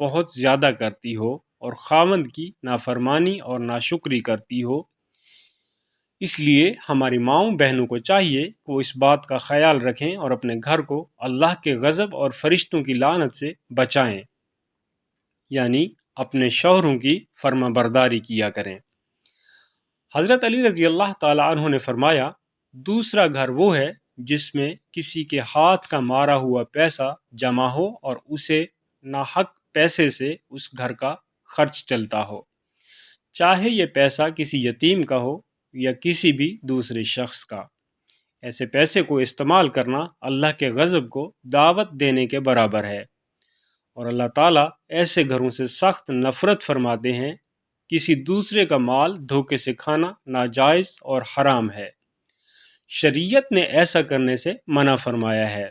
بہت زیادہ کرتی ہو اور خاوند کی نافرمانی اور ناشکری کرتی ہو، اس لیے ہماری ماؤں بہنوں کو چاہیے کہ وہ اس بات کا خیال رکھیں اور اپنے گھر کو اللہ کے غضب اور فرشتوں کی لعنت سے بچائیں، یعنی اپنے شوہروں کی فرما برداری کیا کریں۔ حضرت علی رضی اللہ تعالیٰ عنہ نے فرمایا، دوسرا گھر وہ ہے جس میں کسی کے ہاتھ کا مارا ہوا پیسہ جمع ہو اور اسے ناحق پیسے سے اس گھر کا خرچ چلتا ہو، چاہے یہ پیسہ کسی یتیم کا ہو یا کسی بھی دوسرے شخص کا۔ ایسے پیسے کو استعمال کرنا اللہ کے غضب کو دعوت دینے کے برابر ہے، اور اللہ تعالیٰ ایسے گھروں سے سخت نفرت فرماتے ہیں۔ کسی دوسرے کا مال دھوکے سے کھانا ناجائز اور حرام ہے، شریعت نے ایسا کرنے سے منع فرمایا ہے۔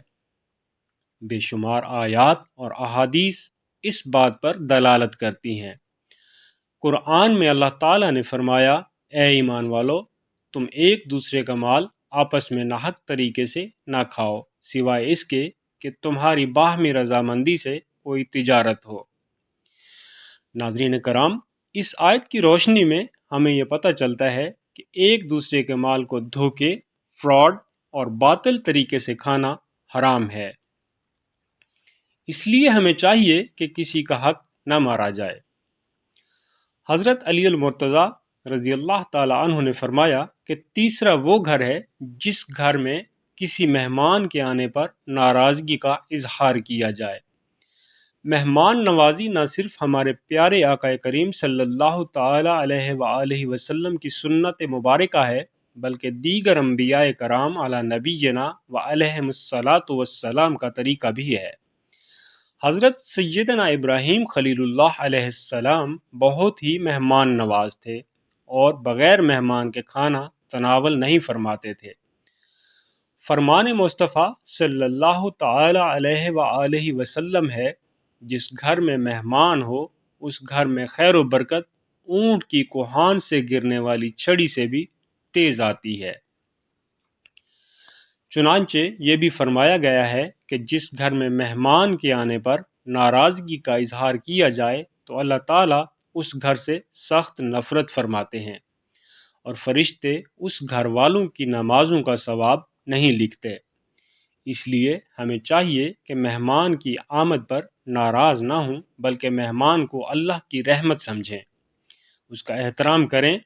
بے شمار آیات اور احادیث اس بات پر دلالت کرتی ہیں۔ قرآن میں اللہ تعالیٰ نے فرمایا، اے ایمان والو، تم ایک دوسرے کا مال آپس میں ناحق طریقے سے نہ کھاؤ، سوائے اس کے کہ تمہاری باہمی رضامندی سے کوئی تجارت ہو۔ ناظرین کرام، اس آیت کی روشنی میں ہمیں یہ پتہ چلتا ہے کہ ایک دوسرے کے مال کو دھوکے، فراڈ اور باطل طریقے سے کھانا حرام ہے۔ اس لیے ہمیں چاہیے کہ کسی کا حق نہ مارا جائے۔ حضرت علی المرتضیٰ رضی اللہ تعالیٰ عنہ نے فرمایا کہ تیسرا وہ گھر ہے جس گھر میں کسی مہمان کے آنے پر ناراضگی کا اظہار کیا جائے۔ مہمان نوازی نہ صرف ہمارے پیارے آقا کریم صلی اللہ تعالیٰ علیہ وآلہ وسلم کی سنت مبارکہ ہے، بلکہ دیگر انبیاء کرام علی نبینا وعلیہم الصلاۃ والسلام کا طریقہ بھی ہے۔ حضرت سیدنا ابراہیم خلیل اللہ علیہ السلام بہت ہی مہمان نواز تھے اور بغیر مہمان کے کھانا تناول نہیں فرماتے تھے۔ فرمان مصطفیٰ صلی اللہ تعالی علیہ وآلہ وسلم ہے، جس گھر میں مہمان ہو اس گھر میں خیر و برکت اونٹ کی کوہان سے گرنے والی چھڑی سے بھی تیز آتی ہے۔ چنانچہ یہ بھی فرمایا گیا ہے کہ جس گھر میں مہمان کے آنے پر ناراضگی کا اظہار کیا جائے تو اللہ تعالیٰ اس گھر سے سخت نفرت فرماتے ہیں، اور فرشتے اس گھر والوں کی نمازوں کا ثواب نہیں لکھتے۔ اس لیے ہمیں چاہیے کہ مہمان کی آمد پر ناراض نہ ہوں، بلکہ مہمان کو اللہ کی رحمت سمجھیں، اس کا احترام کریں۔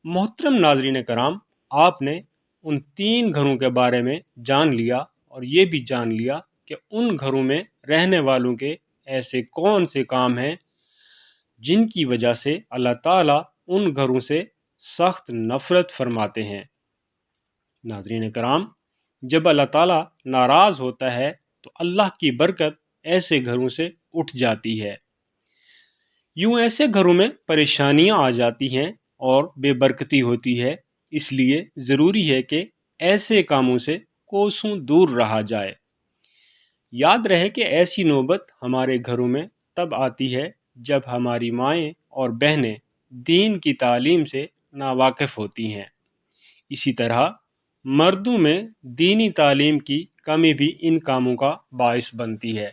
محترم ناظرین کرام، آپ نے ان 3 گھروں کے بارے میں جان لیا، اور یہ بھی جان لیا کہ ان گھروں میں رہنے والوں کے ایسے کون سے کام ہیں جن کی وجہ سے اللہ تعالیٰ ان گھروں سے سخت نفرت فرماتے ہیں۔ ناظرین کرام، جب اللہ تعالیٰ ناراض ہوتا ہے تو اللہ کی برکت ایسے گھروں سے اٹھ جاتی ہے۔ یوں ایسے گھروں میں پریشانیاں آ جاتی ہیں اور بے برکتی ہوتی ہے، اس لیے ضروری ہے کہ ایسے کاموں سے کوسوں دور رہا جائے۔ یاد رہے کہ ایسی نوبت ہمارے گھروں میں تب آتی ہے جب ہماری مائیں اور بہنیں دین کی تعلیم سے ناواقف ہوتی ہیں۔ اسی طرح مردوں میں دینی تعلیم کی کمی بھی ان کاموں کا باعث بنتی ہے۔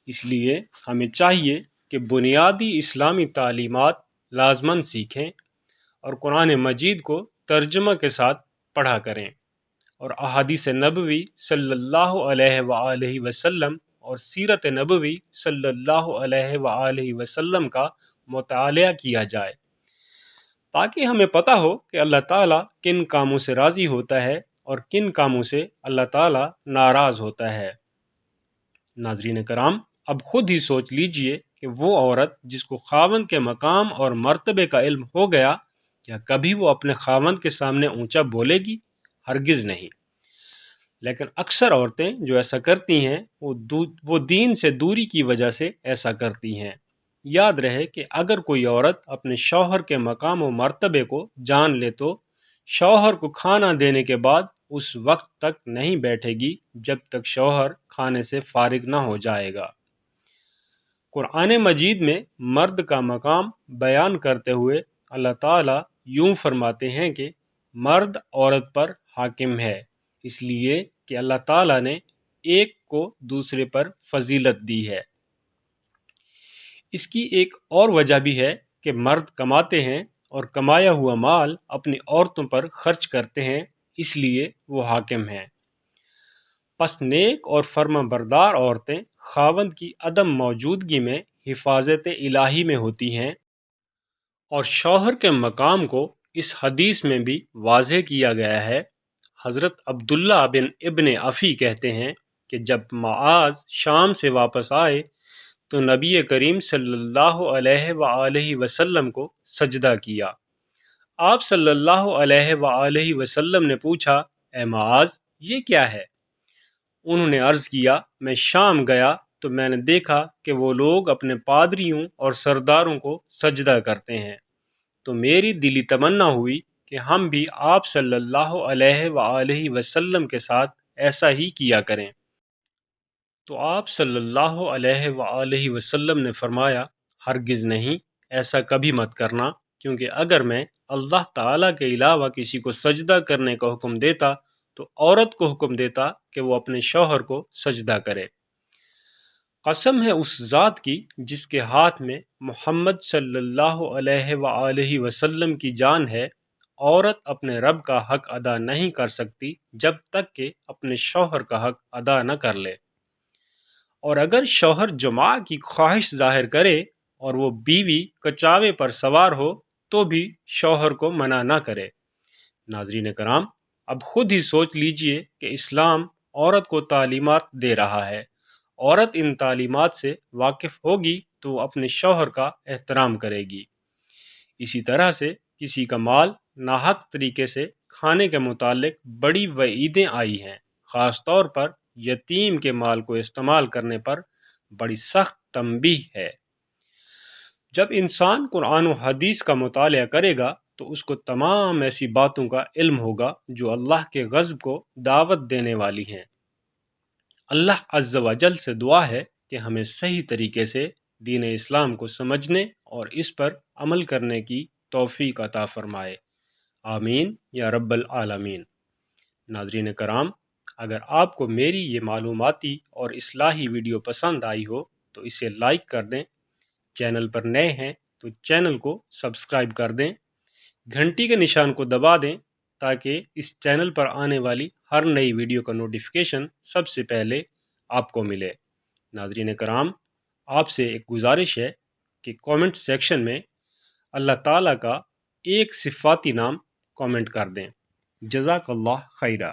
اس لیے ہمیں چاہیے کہ بنیادی اسلامی تعلیمات لازماً سیکھیں اور قرآن مجید کو ترجمہ کے ساتھ پڑھا کریں، اور احادیث نبوی صلی اللہ علیہ وآلہ وسلم اور سیرت نبوی صلی اللہ علیہ وآلہ وسلم کا مطالعہ کیا جائے، تاکہ ہمیں پتہ ہو کہ اللہ تعالیٰ کن کاموں سے راضی ہوتا ہے اور کن کاموں سے اللہ تعالیٰ ناراض ہوتا ہے۔ ناظرین کرام، اب خود ہی سوچ لیجئے کہ وہ عورت جس کو خاوند کے مقام اور مرتبے کا علم ہو گیا، کیا کبھی وہ اپنے خاوند کے سامنے اونچا بولے گی؟ ہرگز نہیں۔ لیکن اکثر عورتیں جو ایسا کرتی ہیں وہ دین سے دوری کی وجہ سے ایسا کرتی ہیں۔ یاد رہے کہ اگر کوئی عورت اپنے شوہر کے مقام و مرتبے کو جان لے تو شوہر کو کھانا دینے کے بعد اس وقت تک نہیں بیٹھے گی جب تک شوہر کھانے سے فارغ نہ ہو جائے گا۔ قرآن مجید میں مرد کا مقام بیان کرتے ہوئے اللہ تعالیٰ یوں فرماتے ہیں کہ مرد عورت پر حاکم ہے، اس لیے کہ اللہ تعالیٰ نے ایک کو دوسرے پر فضیلت دی ہے۔ اس کی ایک اور وجہ بھی ہے کہ مرد کماتے ہیں اور کمایا ہوا مال اپنی عورتوں پر خرچ کرتے ہیں، اس لیے وہ حاکم ہیں۔ پس نیک اور فرما بردار عورتیں خاوند کی عدم موجودگی میں حفاظت الہی میں ہوتی ہیں، اور شوہر کے مقام کو اس حدیث میں بھی واضح کیا گیا ہے۔ حضرت عبداللہ بن ابن عفی کہتے ہیں کہ جب معاذ شام سے واپس آئے تو نبی کریم صلی اللہ علیہ وآلہ وسلم کو سجدہ کیا۔ آپ صلی اللہ علیہ وآلہ وسلم نے پوچھا، اے معاذ، یہ کیا ہے؟ انہوں نے عرض کیا، میں شام گیا تو میں نے دیکھا کہ وہ لوگ اپنے پادریوں اور سرداروں کو سجدہ کرتے ہیں، تو میری دلی تمنا ہوئی کہ ہم بھی آپ صلی اللہ علیہ وآلہ وسلم کے ساتھ ایسا ہی کیا کریں۔ تو آپ صلی اللہ علیہ وآلہ وسلم نے فرمایا، ہرگز نہیں، ایسا کبھی مت کرنا، کیونکہ اگر میں اللہ تعالیٰ کے علاوہ کسی کو سجدہ کرنے کا حکم دیتا تو عورت کو حکم دیتا کہ وہ اپنے شوہر کو سجدہ کرے۔ قسم ہے اس ذات کی جس کے ہاتھ میں محمد صلی اللہ علیہ وآلہ وسلم کی جان ہے، عورت اپنے رب کا حق ادا نہیں کر سکتی جب تک کہ اپنے شوہر کا حق ادا نہ کر لے، اور اگر شوہر جماع کی خواہش ظاہر کرے اور وہ بیوی کچاوے پر سوار ہو تو بھی شوہر کو منع نہ کرے۔ ناظرین کرام، اب خود ہی سوچ لیجئے کہ اسلام عورت کو تعلیمات دے رہا ہے۔ عورت ان تعلیمات سے واقف ہوگی تو وہ اپنے شوہر کا احترام کرے گی۔ اسی طرح سے کسی کا مال ناحق طریقے سے کھانے کے متعلق بڑی وعیدیں آئی ہیں، خاص طور پر یتیم کے مال کو استعمال کرنے پر بڑی سخت تنبیہ ہے۔ جب انسان قرآن و حدیث کا مطالعہ کرے گا تو اس کو تمام ایسی باتوں کا علم ہوگا جو اللہ کے غضب کو دعوت دینے والی ہیں۔ اللہ عز و جل سے دعا ہے کہ ہمیں صحیح طریقے سے دین اسلام کو سمجھنے اور اس پر عمل کرنے کی توفیق عطا فرمائے، آمین یا رب العالمین۔ ناظرین کرام، اگر آپ کو میری یہ معلوماتی اور اصلاحی ویڈیو پسند آئی ہو تو اسے لائک کر دیں، چینل پر نئے ہیں تو چینل کو سبسکرائب کر دیں، گھنٹی کے نشان کو دبا دیں تاکہ اس چینل پر آنے والی ہر نئی ویڈیو کا نوٹیفیکیشن سب سے پہلے آپ کو ملے۔ ناظرین کرام، آپ سے ایک گزارش ہے کہ کومنٹ سیکشن میں اللہ تعالیٰ کا ایک صفاتی نام کومنٹ کر دیں۔ جزاک اللہ خیرہ۔